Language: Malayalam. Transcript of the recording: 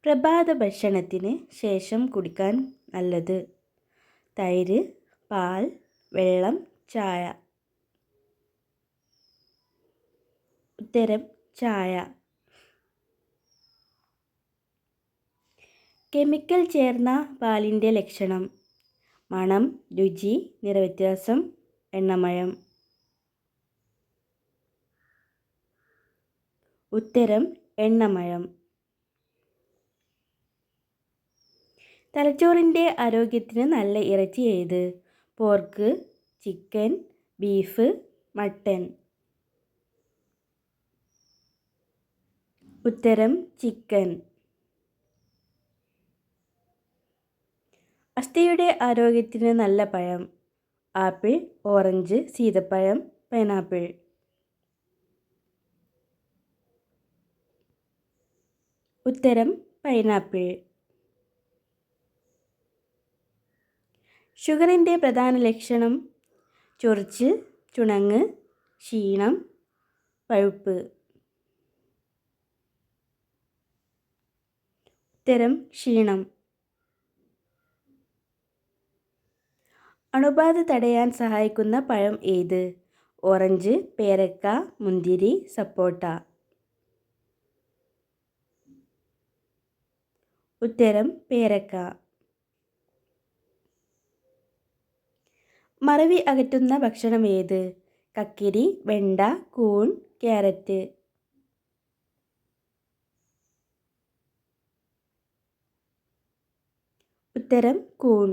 പ്രഭാത ഭക്ഷണത്തിന് ശേഷം കുടിക്കാൻ നല്ലത്. തൈര്, പാൽ, വെള്ളം, ചായ. ഉത്തരം ചായ. കെമിക്കൽ ചേർന്ന പാലിൻ്റെ ലക്ഷണം: മണം, രുചി, നിറവ്യത്യാസം, എണ്ണമയം. ഉത്തരം എണ്ണമയം. തലച്ചോറിൻ്റെ ആരോഗ്യത്തിന് നല്ല ഇറച്ചി ഏത്? Pork, chicken, beef, mutton. ഉത്തരം ചിക്കൻ. അസ്ഥിയുടെ ആരോഗ്യത്തിന് നല്ല പഴം: ആപ്പിൾ, ഓറഞ്ച്, സീതപ്പഴം, പൈനാപ്പിൾ. ഉത്തരം പൈനാപ്പിൾ. ഷുഗറിൻ്റെ പ്രധാന ലക്ഷണം: ചൊറിച്ചിൽ, ചുണങ്ങ്, ക്ഷീണം, പഴുപ്പ്. ഉത്തരം ക്ഷീണം. അണുബാധ തടയാൻ സഹായിക്കുന്ന പഴം ഏത്? ഓറഞ്ച്, പേരക്ക, മുന്തിരി, സപ്പോട്ട. ഉത്തരം പേരക്ക. മറവി അകറ്റുന്ന ഭക്ഷണം ഏത്? കക്കിരി, വെണ്ട, കൂൺ, ക്യാരറ്റ്. ഉത്തരം കൂൺ.